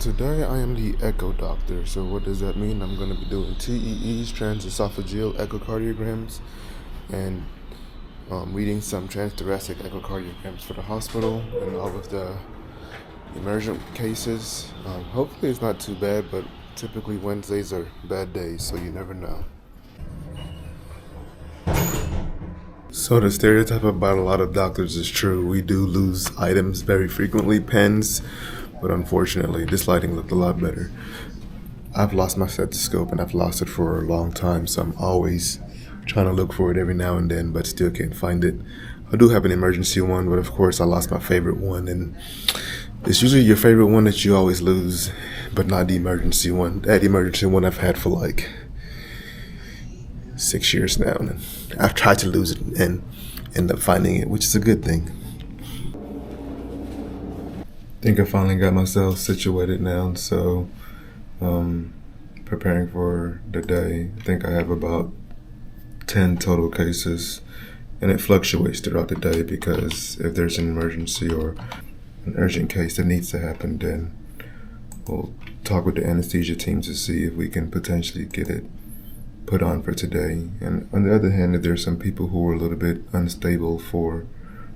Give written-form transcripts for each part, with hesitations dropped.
Today I am the echo doctor. So what does that mean? I'm going to be doing TEEs, transesophageal echocardiograms, and reading some transthoracic echocardiograms for the hospital and all of the emergent cases. Hopefully it's not too bad, but typically Wednesdays are bad days, so you never know. So the stereotype about a lot of doctors is true. We do lose items very frequently, pens, but unfortunately this lighting looked a lot better. I've lost my stethoscope and I've lost it for a long time, so I'm always trying to look for it every now and then, but still can't find it. I do have an emergency one, but of course I lost my favorite one, and it's usually your favorite one that you always lose, but not the emergency one. That emergency one I've had for like 6 years now, and I've tried to lose it and end up finding it, which is a good thing. I think I finally got myself situated now, so preparing for the day. I think I have about 10 total cases, and it fluctuates throughout the day because if there's an emergency or an urgent case that needs to happen, then we'll talk with the anesthesia team to see if we can potentially get it put on for today. And on the other hand, if there's some people who are a little bit unstable for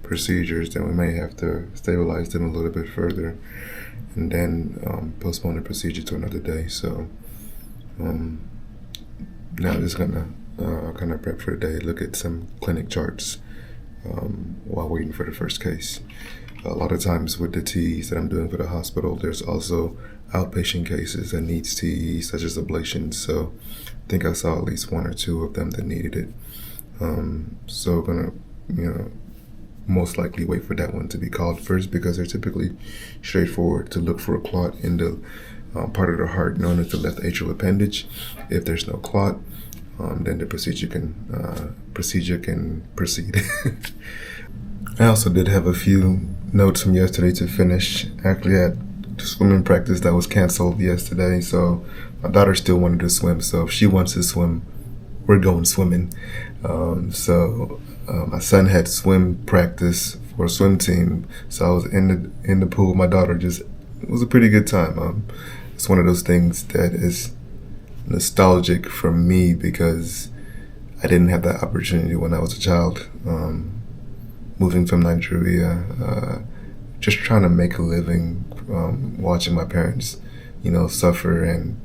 procedures, then we may have to stabilize them a little bit further and then postpone the procedure to another day. So now I'm just gonna kind of prep for the day, look at some clinic charts while waiting for the first case. A lot of times with the TEs that I'm doing for the hospital, there's also outpatient cases that needs TEs, such as ablations. So I think I saw at least one or two of them that needed it. So gonna, most likely wait for that one to be called first because they're typically straightforward to look for a clot in the part of the heart known as the left atrial appendage. If there's no clot, then the procedure can proceed. I also did have a few notes from yesterday to finish. Actually, I had swimming practice that was canceled yesterday, so my daughter still wanted to swim. So if she wants to swim, we're going swimming. My son had swim practice for a swim team, so I was in the pool with my daughter. It was a pretty good time. It's one of those things that is nostalgic for me because I didn't have that opportunity when I was a child. Moving from Nigeria, just trying to make a living, watching my parents, suffer, and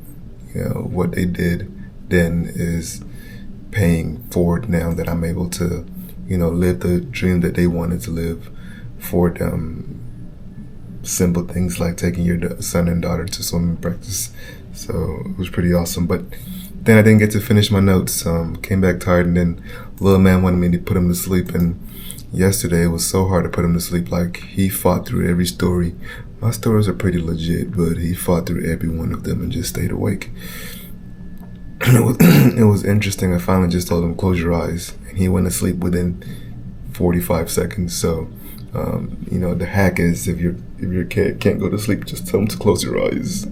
what they did then is paying forward now that I'm able to, live the dream that they wanted to live for them. Simple things like taking your son and daughter to swimming practice. So it was pretty awesome. But then I didn't get to finish my notes. Came back tired, and then little man wanted me to put him to sleep. And yesterday it was so hard to put him to sleep. Like, he fought through every story. My stories are pretty legit, but he fought through every one of them and just stayed awake. It was interesting. I finally just told him, close your eyes, and he went to sleep within 45 seconds. So, the hack is if your kid can't go to sleep, just tell him to close your eyes.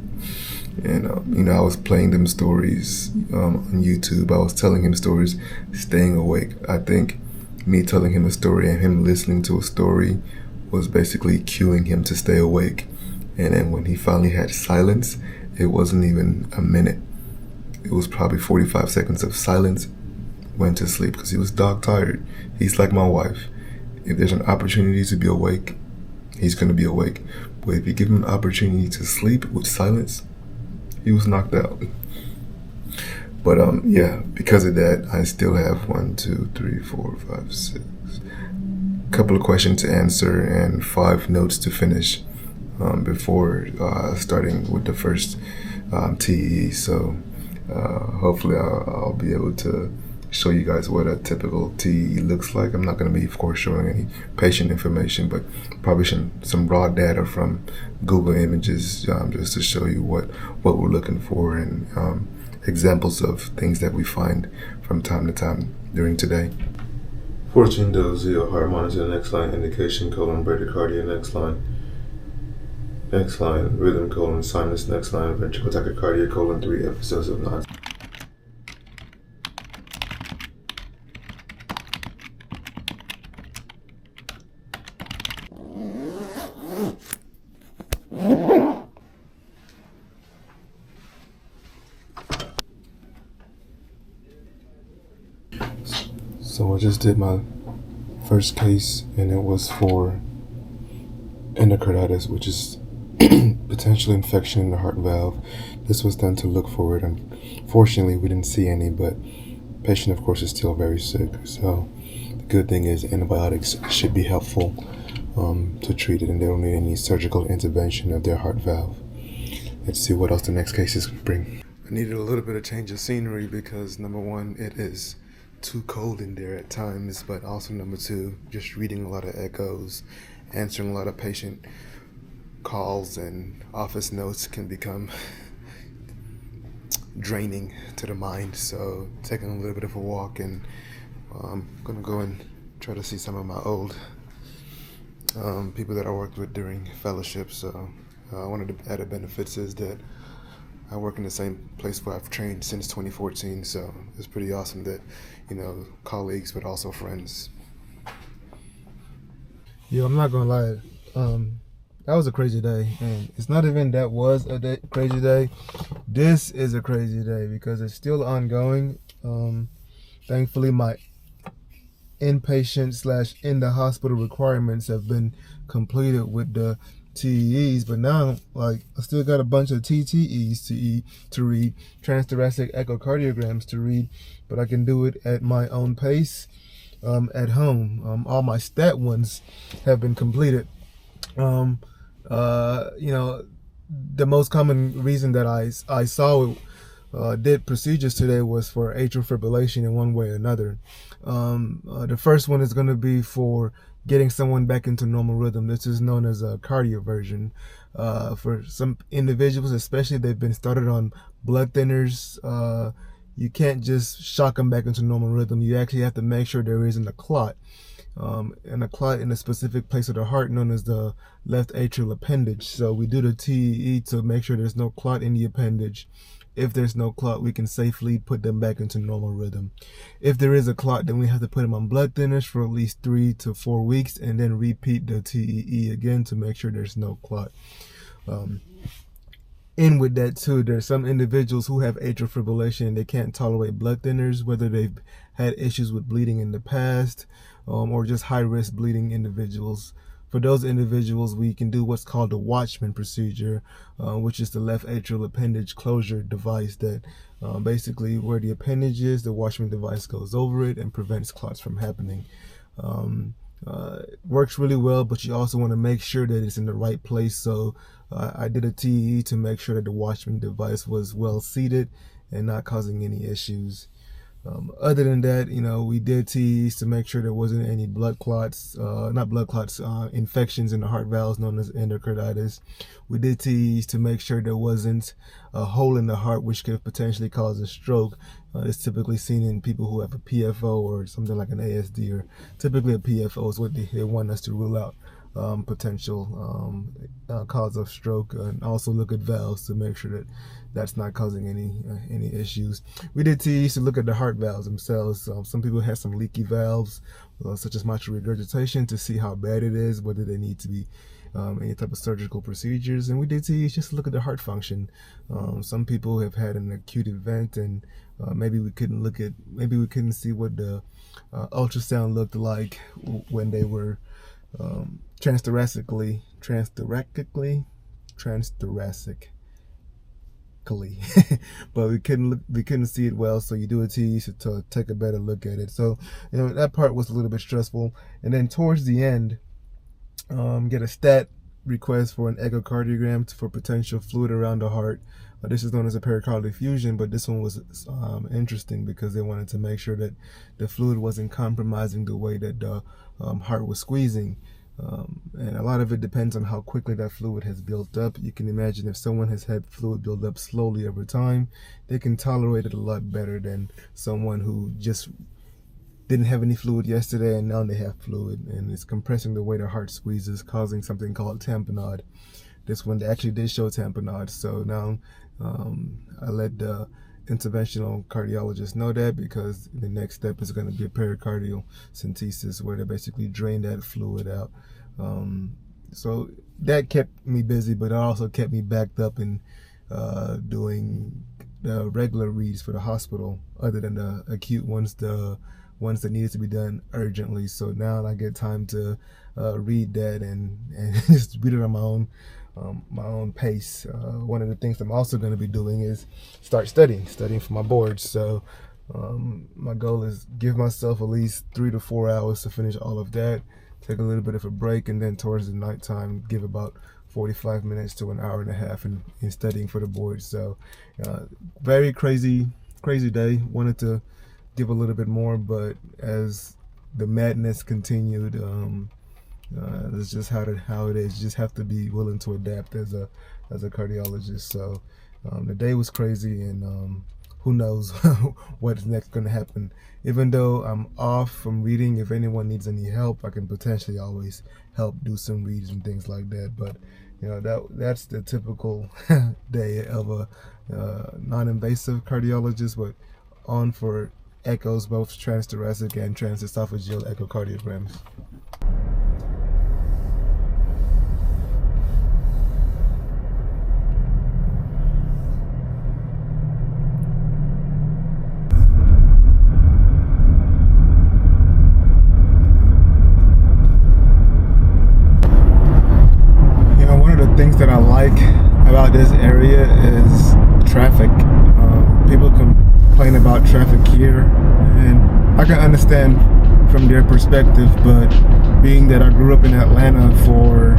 And I was playing them stories on YouTube. I was telling him stories, staying awake. I think me telling him a story and him listening to a story was basically cueing him to stay awake. And then when he finally had silence, it wasn't even a minute. It was probably 45 seconds of silence, went to sleep because he was dog tired. He's like my wife. If there's an opportunity to be awake, he's going to be awake. But if you give him an opportunity to sleep with silence, he was knocked out. But because of that, I still have 1, 2, 3, 4, 5, 6, couple of questions to answer and 5 notes to finish before starting with the first TE. So hopefully I'll be able to show you guys what a typical TE looks like. I'm not going to be, of course, showing any patient information, but probably some raw data from Google Images just to show you what we're looking for and examples of things that we find from time to time during today. 14 dose 0 heart monitor, next line indication, bradycardia, next line rhythm, sinus, next line ventricular tachycardia, 3 episodes of non. So I just did my first case, and it was for endocarditis, which is potential infection in the heart valve. This was done to look for it, and fortunately we didn't see any, but patient of course is still very sick. So the good thing is antibiotics should be helpful to treat it, and they don't need any surgical intervention of their heart valve. Let's see what else the next cases bring. I needed a little bit of change of scenery because number one, it is too cold in there at times, but also number two, just reading a lot of echoes, answering a lot of patient calls and office notes can become draining to the mind. So taking a little bit of a walk, and I'm gonna go and try to see some of my old people that I worked with during fellowship. So one of the added benefits is that I work in the same place where I've trained since 2014, so it's pretty awesome that, colleagues, but also friends. Yeah, I'm not gonna lie. That was a crazy day, and it's not even that was a crazy day. This is a crazy day because it's still ongoing. Thankfully, my inpatient / in the hospital requirements have been completed with the TEEs, but now I still got a bunch of TTEs to read, transthoracic echocardiograms to read, but I can do it at my own pace at home. All my stat ones have been completed. The most common reason that I saw did procedures today was for atrial fibrillation in one way or another. The first one is going to be for getting someone back into normal rhythm. This is known as a cardioversion. For some individuals, especially, they've been started on blood thinners. You can't just shock them back into normal rhythm. You actually have to make sure there isn't a clot. And a clot in a specific place of the heart known as the left atrial appendage. So we do the TEE to make sure there's no clot in the appendage. If there's no clot, we can safely put them back into normal rhythm. If there is a clot, then we have to put them on blood thinners for at least 3 to 4 weeks, and then repeat the TEE again to make sure there's no clot. In with that too, there's some individuals who have atrial fibrillation and they can't tolerate blood thinners, whether they've had issues with bleeding in the past or just high-risk bleeding individuals. For those individuals, we can do what's called the Watchman procedure, which is the left atrial appendage closure device that basically where the appendage is, the Watchman device goes over it and prevents clots from happening. It works really well, but you also want to make sure that it's in the right place. So I did a TE to make sure that the Watchman device was well seated and not causing any issues. Other than that, we did TEs to make sure there wasn't any blood clots, infections in the heart valves known as endocarditis. We did TEs to make sure there wasn't a hole in the heart which could potentially cause a stroke. It's typically seen in people who have a PFO or something like an ASD, or typically a PFO is what they want us to rule out potential cause of stroke, and also look at valves to make sure that that's not causing any issues. We did TEs to look at the heart valves themselves. Some people have some leaky valves, such as mitral regurgitation, to see how bad it is, whether they need to be any type of surgical procedures. And we did TEs just to look at the heart function. Some people have had an acute event, and maybe we couldn't see what the ultrasound looked like when they were transthoracic, but we couldn't see it well. So you do a TE to take a better look at it. So that part was a little bit stressful. And then towards the end, get a stat request for an echocardiogram for potential fluid around the heart. This is known as a pericardial effusion, but this one was interesting because they wanted to make sure that the fluid wasn't compromising the way that the heart was squeezing. And a lot of it depends on how quickly that fluid has built up. You can imagine if someone has had fluid build up slowly over time, they can tolerate it a lot better than someone who just didn't have any fluid yesterday and now they have fluid, and it's compressing the way the heart squeezes, causing something called tamponade. This one actually did show tamponade, so now I let the interventional cardiologist know that, because the next step is going to be a pericardial centesis where they basically drain that fluid out. So that kept me busy, but it also kept me backed up in doing the regular reads for the hospital, other than the acute ones, the ones that needed to be done urgently. So now I get time to read that and just read it on my own pace. One of the things I'm also going to be doing is start studying for my boards. So my goal is give myself at least 3 to 4 hours to finish all of that, take a little bit of a break, and then towards the nighttime give about 45 minutes to an hour and a half in studying for the board. So very crazy day. Wanted to give a little bit more, but as the madness continued, it's just how it is. You just have to be willing to adapt as a cardiologist. So the day was crazy, and who knows what's next going to happen. Even though I'm off from reading, if anyone needs any help, I can potentially always help do some reads and things like that. But that's the typical day of a non-invasive cardiologist, but on for echoes, both transthoracic and transesophageal echocardiograms. Things that I like about this area is traffic. People complain about traffic here, and I can understand from their perspective, but being that I grew up in Atlanta for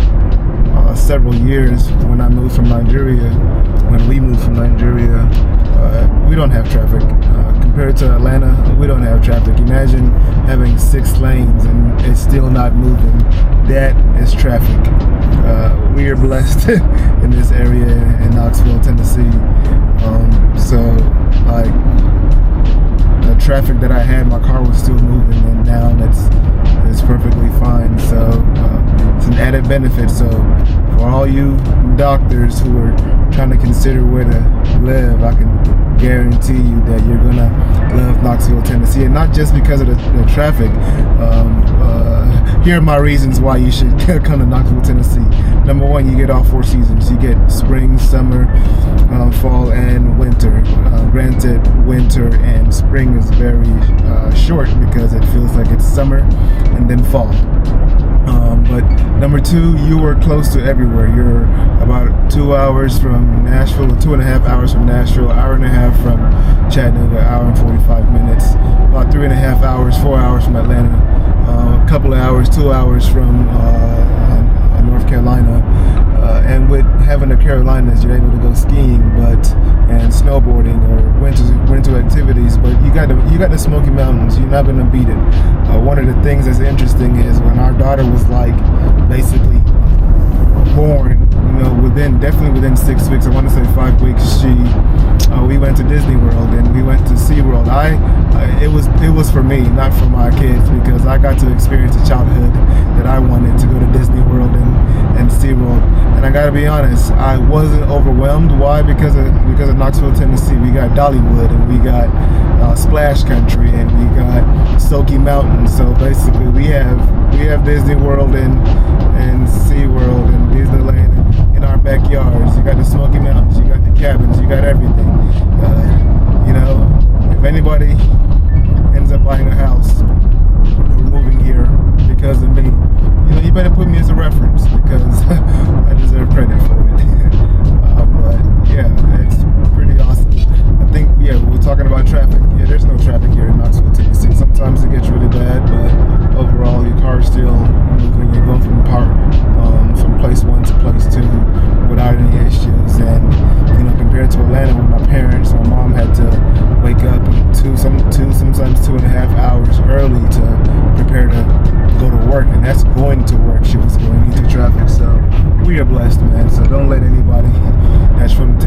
several years, when we moved from Nigeria, we don't have traffic. Compared to Atlanta, we don't have traffic. Imagine having 6 lanes and it's still not moving. That is traffic. We are blessed in this area in Knoxville, Tennessee. So like the traffic that I had, my car was still moving, and now it's perfectly fine. So it's an added benefit. So for all you doctors who are trying to consider where to live, I can guarantee you that you're gonna love Knoxville, Tennessee, and not just because of the traffic. Here are my reasons why you should come to Knoxville, Tennessee. Number one, you get all 4 seasons. You get spring, summer, fall, and winter. Granted, winter and spring is very short because it feels like it's summer and then fall. But number 2, you are close to everywhere. You're about 2 hours from Nashville, or 2.5 hours from Nashville, hour and a half from Chattanooga, hour and 45 minutes, about 3.5 hours, 4 hours from Atlanta, a couple of hours, 2 hours from North Carolina. And with having the Carolinas, you're able to go skiing, and snowboarding or winter activities. But you got the Smoky Mountains. You're not going to beat it. One of the things that's interesting is when our daughter was basically born, definitely within 6 weeks. I want to say 5 weeks. We went to Disney World and we went to SeaWorld. It was for me, not for my kids, because I got to experience a childhood that I wanted to go to Disney World and SeaWorld. And I gotta be honest, I wasn't overwhelmed. Why? Because of Knoxville, Tennessee. We got Dollywood, and we got Splash Country, and we got Smoky Mountains. So basically, we have Disney World and SeaWorld and Disneyland in our backyards. You got the Smoky Mountains, you got the cabins, you got everything. If anybody ends up buying a house or moving here because of me, you better put me as a reference, because I deserve credit for it. But yeah, it's pretty awesome. I think, we're talking about traffic. Yeah, there's no traffic here in Knoxville, Tennessee. Sometimes it gets really bad, but overall your car's still moving. You're going from place 1 to place 2 without any issues. And compared to Atlanta, where my parents, my mom had to wake up sometimes 2.5 hours early to prepare to go to work, and that's going to work. She was going into traffic. So we are blessed, man. So don't let anybody that's from